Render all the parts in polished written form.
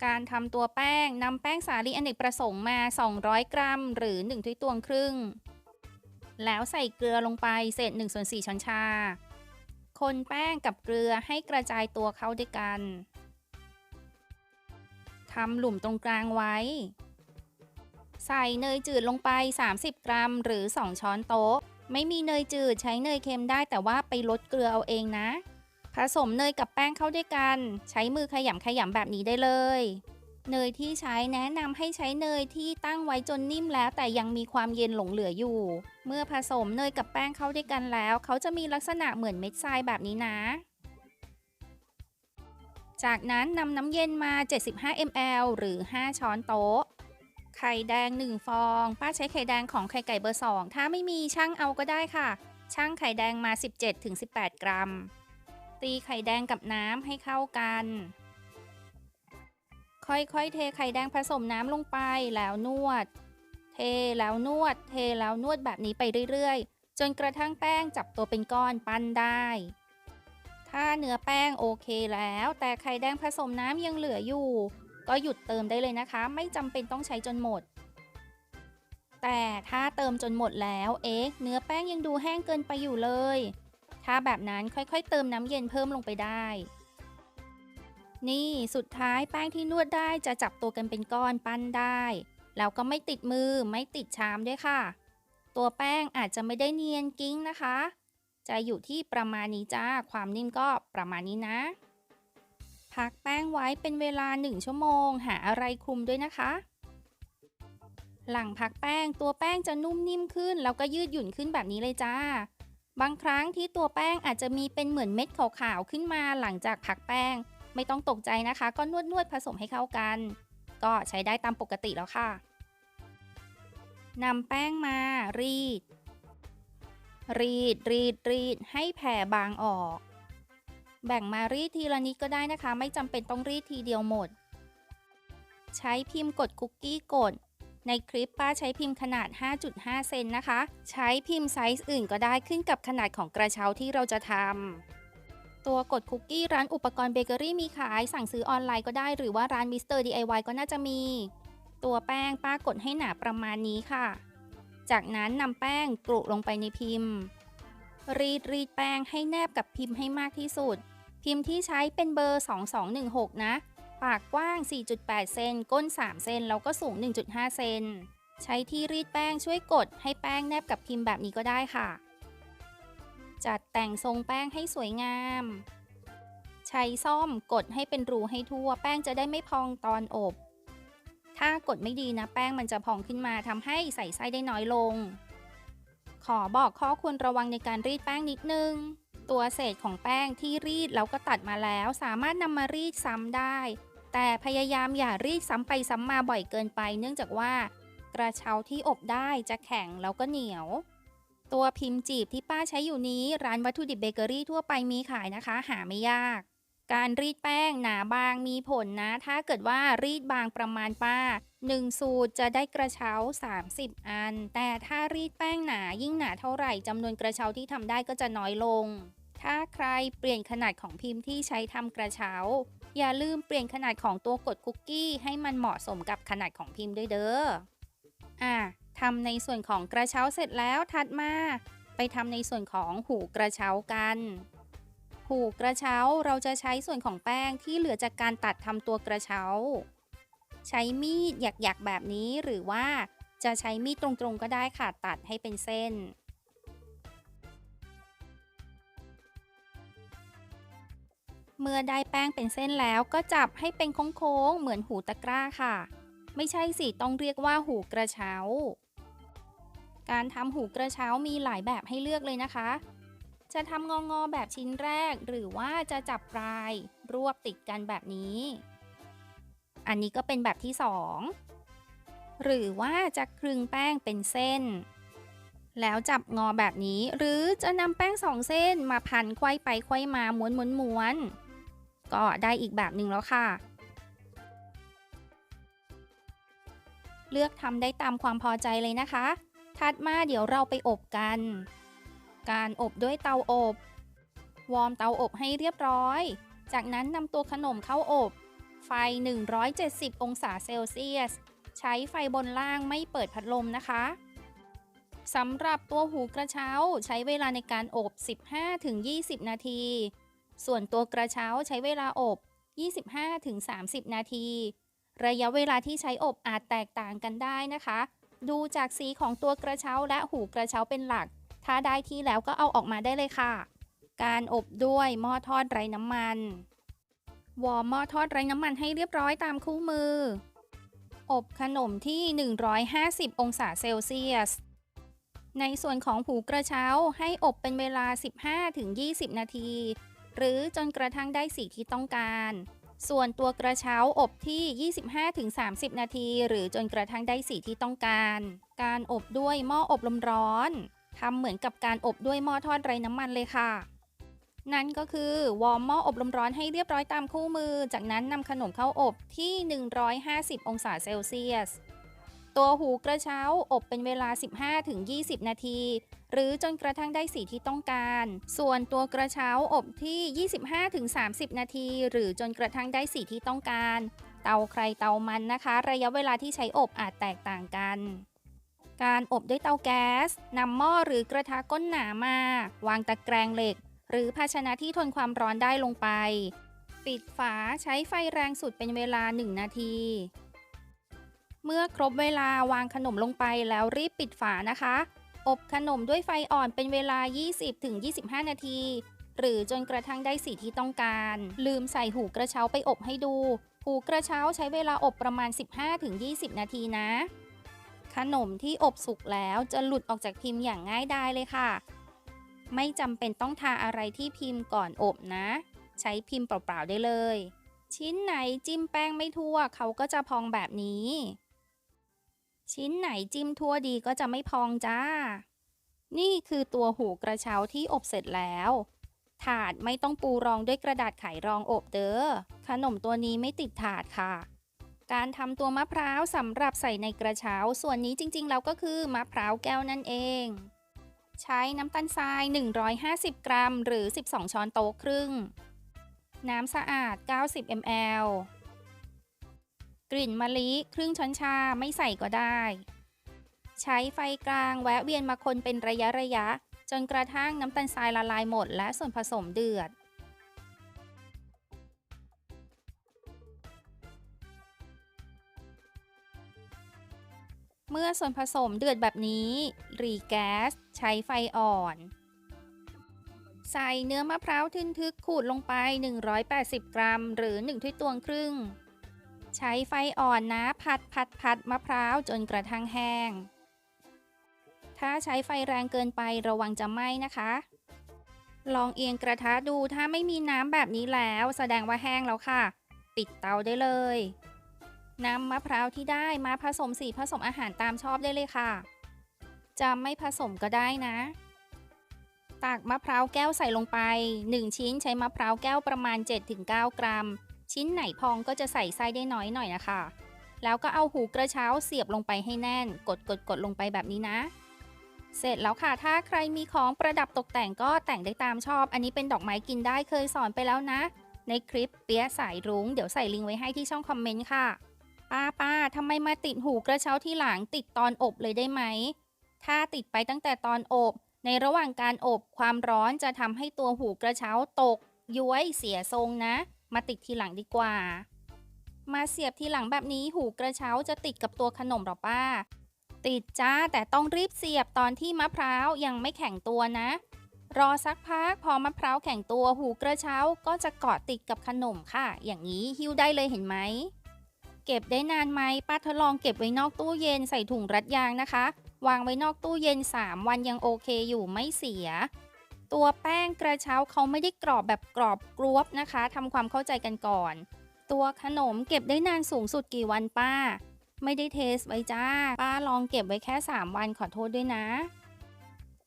การทำตัวแป้งนำแป้งสาลีอเนกประสงค์มา 200 กรัมหรือ 1 ถ้วยตวงครึ่ง แล้วใส่เกลือลงไปเศษ 1/4 ช้อนชา คนแป้งกับเกลือให้กระจายตัวเข้าด้วยกัน ทำหลุมตรงกลางไว้ ใส่เนยจืดลงไป 30 กรัมหรือ 2 ช้อนโต๊ะ ไม่มีเนยจืดใช้เนยเค็มได้แต่ว่าไปลดเกลือเอาเองนะ ผสมเนยกับแป้งเข้าด้วยกัน ใช้มือขยำแบบนี้ได้เลย เนยที่ใช้แนะนำให้ใช้เนยที่ตั้งไว้จนนิ่มแล้วแต่ยังมีความเย็นหลงเหลืออยู่ เมื่อผสมเนยกับแป้งเข้าด้วยกันแล้วเขาจะมีลักษณะเหมือนเม็ดทรายแบบนี้นะ จากนั้นนำน้ำเย็นมา 75 ml หรือ 5 ช้อนโต๊ะ ไข่แดง 1 ฟอง ป้าใช้ไข่แดงของไข่ไก่เบอร์ 2 ถ้าไม่มีชั่งเอาก็ได้ค่ะ ชั่งไข่แดงมา 17-18 กรัม ตีไข่แดงกับน้ำให้เข้ากัน ค่อยๆเทไข่แดงผสมน้ำลงไปแล้วนวด เทแล้วนวด เทแล้วนวดแบบนี้ไปเรื่อยๆ จนกระทั่งแป้งจับตัวเป็นก้อนปั้นได้ ถ้าเนื้อแป้งโอเคแล้วแต่ไข่แดงผสมน้ำยังเหลืออยู่ก็หยุดเติมได้เลยนะคะ ไม่จำเป็นต้องใช้จนหมด แต่ถ้าเติมจนหมดแล้วเนื้อแป้งยังดูแห้งเกินไปอยู่เลยถ้าแบบนั้นค่อยๆเติมน้ำเย็นเพิ่มลงไปได้นี่สุดท้ายแป้งที่นวดได้จะจับตัวกันเป็นก้อนปั้นได้แล้วก็ไม่ติดมือไม่ติดชามด้วยค่ะตัวแป้งอาจจะไม่ได้เนียนกิ้งนะคะจะอยู่ที่ประมาณนี้จ้าความนิ่มก็ประมาณนี้นะพักแป้งไว้เป็นเวลา1 ชั่วโมงหาอะไรคลุมด้วยนะคะหลังพักแป้งตัวแป้งจะนุ่มนิ่มขึ้นแล้วก็ยืดหยุ่นขึ้นแบบนี้เลยจ้าบางครั้งที่ตัวแป้งอาจจะมีเป็นเหมือนเม็ดขาวๆขึ้นมาหลังจากพักแป้งไม่ต้องตกใจนะคะก็นวดผสมให้เข้ากันก็ใช้ได้ตามปกติแล้วค่ะนำแป้งมารีดให้แผ่บางออกแบ่งมารีดทีละนิดก็ได้นะคะไม่จำเป็นต้องรีดทีเดียวหมดใช้พิมพ์กดคุกกี้กดในคลิปป้าใช้พิมพ์ขนาด 5.5 เซนนะคะใช้พิมพ์ไซส์อื่นก็ได้ขึ้นกับขนาดของกระเช้าที่เราจะทำตัวกดคุกกี้ร้านอุปกรณ์เบเกอรี่มีขายสั่งซื้อออนไลน์ก็ได้หรือว่าร้านมิสเตอร์ DIY ก็น่าจะมีตัวแป้งป้ากดให้หนาประมาณนี้ค่ะจากนั้นนำแป้งกรุลงไปในพิมพ์รีดแป้งให้แนบกับพิมพ์ให้มากที่สุดพิมพ์ที่ใช้เป็นเบอร์ 2216 นะปากกว้าง 4.8 เซนก้น 3 เซนแล้วก็สูง 1.5 เซนใช้ที่รีดแป้งช่วยกดให้แป้งแนบกับพิมพ์แบบนี้ก็ได้ค่ะจัดแต่งทรงแป้งให้สวยงามใช้ซ่อมกดให้เป็นรูให้ทั่วแป้งจะได้ไม่พองตอนอบถ้ากดไม่ดีนะแป้งมันจะพองขึ้นมาทำให้ใส่ไส้ได้น้อยลงขอบอกข้อควรระวังในการรีดแป้งนิดนึงตัวเศษของแป้งที่รีดแล้วก็ตัดมาแล้วสามารถนำมารีดซ้ำได้แต่พยายามอย่ารีดซ้ำไปซ้ำมาบ่อยเกินไปเนื่องจากว่ากระเช้าที่อบได้จะแข็งแล้วก็เหนียวตัวพิมพ์จีบที่ป้าใช้อยู่นี้ร้านวัตถุดิบเบเกอรี่ทั่วไปมีขายนะคะหาไม่ยากการรีดแป้งหนาบางมีผลนะถ้าเกิดว่ารีดบางประมาณป้า1 สูตรจะได้กระเช้า30 อันแต่ถ้ารีดแป้งหนายิ่งหนาเท่าไหร่จำนวนกระเช้าที่ทำได้ก็จะน้อยลงถ้าใครเปลี่ยนขนาดของพิมพ์ที่ใช้ทำกระเช้าอย่าลืมเปลี่ยนขนาดของตัวกดคุกกี้ให้มันเหมาะสมกับขนาดของพิมพ์ด้วยเด้อทำในส่วนของกระเช้าเสร็จแล้วถัดมาไปทำในส่วนของหูกระเช้ากันหูกระเช้าเราจะใช้ส่วนของแป้งที่เหลือจากการตัดทำตัวกระเช้าใช้มีดหยักๆแบบนี้หรือว่าจะใช้มีดตรงๆก็ได้ค่ะตัดให้เป็นเส้นเมื่อได้แป้งเป็นเส้นแล้วก็จับให้เป็นโค้งๆเหมือนหูตะกร้าค่ะไม่ใช่สิต้องเรียกว่าหูกระเช้าการทำหูกระเช้ามีหลายแบบให้เลือกเลยนะคะจะทำงอแบบชิ้นแรกหรือว่าจะจับปลายรวบติดกันแบบนี้อันนี้ก็เป็นแบบที่2หรือว่าจะคลึงแป้งเป็นเส้นแล้วจับงอแบบนี้หรือจะนำแป้ง2 เส้นมาพันไขว้ไปไขว้มาม้วนก็ได้อีกแบบหนึ่งแล้วค่ะเลือกทำได้ตามความพอใจเลยนะคะถัดมาเดี๋ยวเราไปอบกันการอบด้วยเตาอบวอร์มเตาอบให้เรียบร้อยจากนั้นนำตัวขนมเข้าอบไ ไฟ 170 องศาเซลเซียส ใช้ไฟบนล่างไม่เปิดพัดลมนะคะสำหรับตัวหูกระเช้าใช้เวลาในการอบ 15-20 นาที ส่วนตัวกระเช้าใช้เวลาอบ 25-30 นาที ระยะเวลาที่ใช้อบอาจแตกต่างกันได้นะคะ ดูจากสีของตัวกระเช้าและหูกระเช้าเป็นหลัก ถ้าได้ที่แล้วก็เอาออกมาได้เลยค่ะ การอบด้วยหม้อทอดไร้น้ำมันวอร์มหม้อทอดไร้น้ำมันให้เรียบร้อยตามคู่มือ อบขนมที่ 150 องศาเซลเซียส ในส่วนของหูกระเช้าให้อบเป็นเวลา 15-20 นาที หรือจนกระทั่งได้สีที่ต้องการ ส่วนตัวกระเช้าอบที่ 25-30 นาที หรือจนกระทั่งได้สีที่ต้องการ การอบด้วยหม้ออบลมร้อนทำเหมือนกับการอบด้วยหม้อทอดไร้น้ำมันเลยค่ะ นั่นก็คือวอร์มหม้ออบลมร้อนให้เรียบร้อยตามคู่มือ จากนั้นนำขนมเข้าอบที่ 150 องศาเซลเซียส ตัวหูกระเช้าอบเป็นเวลา 15-20 นาที หรือจนกระทั่งได้สีที่ต้องการ ส่วนตัวกระเช้าอบที่ 25-30 นาที หรือจนกระทั่งได้สีที่ต้องการ เตาใครเตามันนะคะ ระยะเวลาที่ใช้อบอาจแตกต่างกัน การอบด้วยเตาแก๊สนำหม้อหรือกระทะก้นหนามาวางตะแกรงเหล็กหรือภาชนะที่ทนความร้อนได้ลงไป ปิดฝาใช้ไฟแรงสุดเป็นเวลา 1 นาที เมื่อครบเวลาวางขนมลงไปแล้วรีบปิดฝานะคะ อบขนมด้วยไฟอ่อนเป็นเวลา 20-25 นาที หรือจนกระทั่งได้สีที่ต้องการ ลืมใส่หูกระเช้าไปอบให้ดู หูกระเช้าใช้เวลาอบประมาณ 15-20 นาทีนะ ขนมที่อบสุกแล้วจะหลุดออกจากพิมพ์อย่างง่ายดายเลยค่ะ ไม่จำเป็นต้องทาอะไรที่พิมพ์ก่อนอบนะ ใช้พิมพ์เปล่าๆได้เลย ชิ้นไหนจิ้มแป้งไม่ทั่วเขาก็จะพองแบบนี้ ชิ้นไหนจิ้มทั่วดีก็จะไม่พองจ้า นี่คือตัวหูกระเช้าที่อบเสร็จแล้ว ถาดไม่ต้องปูรองด้วยกระดาษไขรองอบเด้อ ขนมตัวนี้ไม่ติดถาดค่ะ การทำตัวมะพร้าวสำหรับใส่ในกระเช้าส่วนนี้จริงๆแล้วก็คือมะพร้าวแก้วนั่นเอง ใช้น้ำตาลทราย 150 กรัม หรือ 12 ช้อนโต๊ะครึ่ง น้ำสะอาด 90 ml กลิ่นมะลิครึ่งช้อนชาไม่ใส่ก็ได้ ใช้ไฟกลางแวะเวียนมาคนเป็นระยะจนกระทั่งน้ำตาลทรายละลายหมดและส่วนผสมเดือด เมื่อส่วนผสมเดือดแบบนี้หรี่แก๊สใช้ไฟอ่อน ใส่เนื้อมะพร้าวทึนทึกขูดลงไป 180 กรัม หรือ 1 ถ้วยตวงครึ่ง ใช้ไฟอ่อนนะผัดมะพร้าวจนกระทั่งแห้ง ถ้าใช้ไฟแรงเกินไประวังจะไหม้นะคะ ลองเอียงกระทะดูถ้าไม่มีน้ำแบบนี้แล้วแสดงว่าแห้งแล้วค่ะ ปิดเตาได้เลยนำมะพร้าวที่ได้มาผสมสีผสมอาหารตามชอบได้เลยค่ะ จะไม่ผสมก็ได้นะ ตักมะพร้าวแก้วใส่ลงไป 1 ชิ้นใช้มะพร้าวแก้วประมาณ 7-9 กรัม ชิ้นไหนพองก็จะใส่ไส้ได้น้อยหน่อยนะคะ แล้วก็เอาหูกระเช้าเสียบลงไปให้แน่น กดลงไปแบบนี้นะ เสร็จแล้วค่ะ ถ้าใครมีของประดับตกแต่งก็แต่งได้ตามชอบ อันนี้เป็นดอกไม้กินได้เคยสอนไปแล้วนะ ในคลิปเปี๊ยะสายรุ้งเดี๋ยวใส่ลิงก์ไว้ให้ที่ช่องคอมเมนต์ค่ะ ป้าทำไมมาติดหูกระเช้าที่หลังติดตอนอบเลยได้ไหม ถ้าติดไปตั้งแต่ตอนอบในระหว่างการอบความร้อนจะทำให้ตัวหูกระเช้าตกย้วยเสียทรงนะ มาติดทีหลังดีกว่า มาเสียบทีหลังแบบนี้หูกระเช้าจะติดกับตัวขนมหรอป้า ติดจ้าแต่ต้องรีบเสียบตอนที่มะพร้าวยังไม่แข็งตัวนะ รอสักพักพอมะพร้าวแข็งตัวหูกระเช้าก็จะเกาะติดกับขนมค่ะ อย่างนี้หิ้วได้เลยเห็นไหม เก็บได้นานไหมป้าทดลองเก็บไว้นอกตู้เย็นใส่ถุงรัดยางนะคะวางไว้นอกตู้เย็น3 วันยังโอเคอยู่ไม่เสีย ตัวแป้งกระเช้าเขาไม่ได้กรอบแบบกรอบกรวบนะคะทำความเข้าใจกันก่อน ตัวขนมเก็บได้นานสูงสุดกี่วันป้า ไม่ได้เทสไว้จ้าป้าลองเก็บไว้แค่3 วันขอโทษด้วยนะ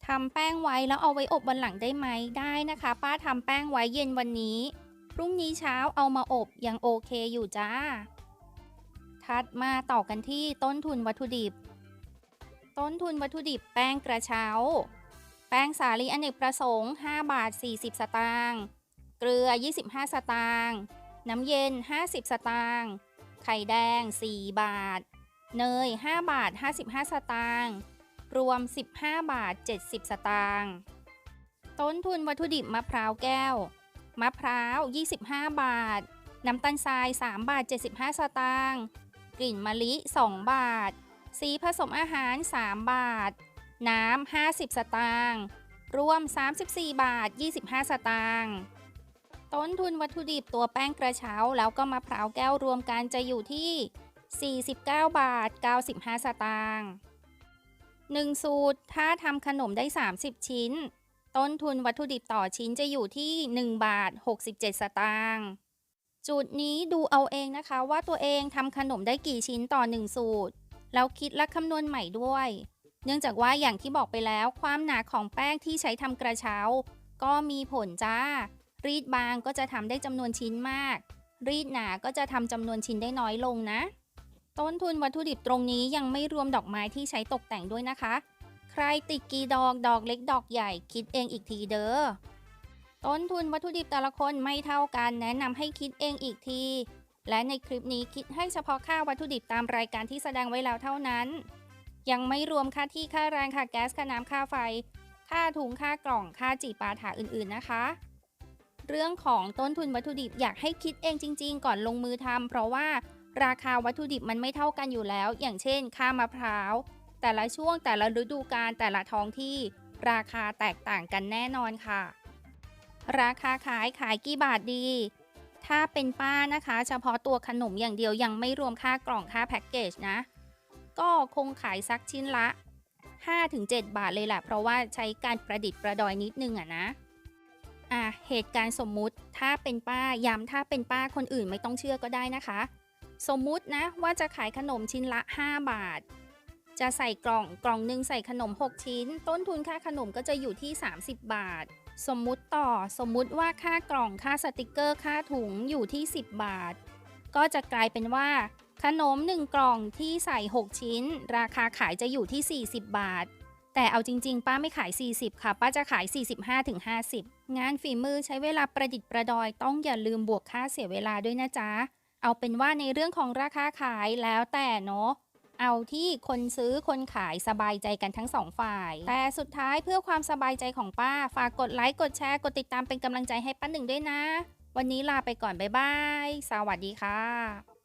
ทำแป้งไว้แล้วเอาไว้อบวันหลังได้ไหมได้นะคะป้าทำแป้งไว้เย็นวันนี้พรุ่งนี้เช้าเอามาอบยังโอเคอยู่จ้าถัดมาต่อกันที่ต้นทุนวัตถุดิบแป้งกระเช้าแป้งสาลีอเนกประสงค์5 บาท 40 สตางค์เกลือ25 สตางค์ น้ำเย็น50 สตางค์ไข่แดง4 บาทเนย5 บาท 55 สตางค์รวม15 บาท 70 สตางค์ต้นทุนวัตถุดิบมะพร้าวแก้วมะพร้าว25 บาทน้ำตาลทราย3 บาท 75 สตางค์กลิ่นมะลิ2 บาทสีผสมอาหาร3 บาทน้ำ50 สตางค์รวม34 บาท 25 สตางค์ต้นทุนวัตถุดิบตัวแป้งกระเช้าแล้วก็มะพร้าวแก้วรวมกันจะอยู่ที่49 บาท 95 สตางค์1 สูตรถ้าทำขนมได้30 ชิ้นต้นทุนวัตถุดิบต่อชิ้นจะอยู่ที่1 บาท 67 สตางค์จุดนี้ดูเอาเองนะคะว่าตัวเองทำขนมได้กี่ชิ้นต่อ1 สูตรแล้วคิดและคำนวณใหม่ด้วยเนื่องจากว่าอย่างที่บอกไปแล้วความหนาของแป้งที่ใช้ทำกระเช้าก็มีผลจ้ารีดบางก็จะทำได้จำนวนชิ้นมากรีดหนาก็จะทำจำนวนชิ้นได้น้อยลงนะต้นทุนวัตถุดิบตรงนี้ยังไม่รวมดอกไม้ที่ใช้ตกแต่งด้วยนะคะใครติดกี่ดอกดอกเล็กดอกใหญ่คิดเองอีกทีเด้อต้นทุนวัตถุดิบแต่ละคนไม่เท่ากันแนะนำให้คิดเองอีกทีและในคลิปนี้คิดให้เฉพาะค่าวัตถุดิบตามรายการที่แสดงไว้แล้วเท่านั้นยังไม่รวมค่าที่ค่าแรงค่าแก๊สค่าน้ำค่าไฟค่าถุงค่ากล่องค่าจีปาถาอื่นๆนะคะเรื่องของต้นทุนวัตถุดิบอยากให้คิดเองจริงๆก่อนลงมือทำเพราะว่าราคาวัตถุดิบมันไม่เท่ากันอยู่แล้วอย่างเช่นค่ามะพร้าวแต่ละช่วงแต่ละฤดูกาลแต่ละท้องที่ราคาแตกต่างกันแน่นอนค่ะราคาขายกี่บาทดีถ้าเป็นป้านะคะเฉพาะตัวขนมอย่างเดียวยังไม่รวมค่ากล่องค่าแพ็กเกจนะก็คงขายสักชิ้นละ5-7 บาทเลยแหละเพราะว่าใช้การประดิษฐ์ประดอยนิดนึงอะนะเหตุการณ์สมมุติถ้าเป็นป้าย้ำถ้าเป็นป้าคนอื่นไม่ต้องเชื่อก็ได้นะคะสมมุตินะว่าจะขายขนมชิ้นละ5 บาทจะใส่กล่องหนึ่งใส่ขนม6 ชิ้นต้นทุนค่าขนมก็จะอยู่ที่30 บาทสมมุติว่าค่ากล่องค่าสติกเกอร์ค่าถุงอยู่ที่10 บาทก็จะกลายเป็นว่าขนม1 กล่องที่ใส่6 ชิ้นราคาขายจะอยู่ที่40 บาทแต่เอาจริงๆป้าไม่ขาย40ค่ะป้าจะขาย45-50งานฝีมือใช้เวลาประดิษฐ์ประดอยต้องอย่าลืมบวกค่าเสียเวลาด้วยนะจ๊ะเอาเป็นว่าในเรื่องของราคาขายแล้วแต่เนาะเอาที่คนซื้อคนขายสบายใจกันทั้ง2 ฝ่ายแต่สุดท้ายเพื่อความสบายใจของป้าฝากกดไลค์กดแชร์กดติดตามเป็นกำลังใจให้ป้าหนึ่งด้วยนะวันนี้ลาไปก่อนบ๊ายบายสวัสดีค่ะ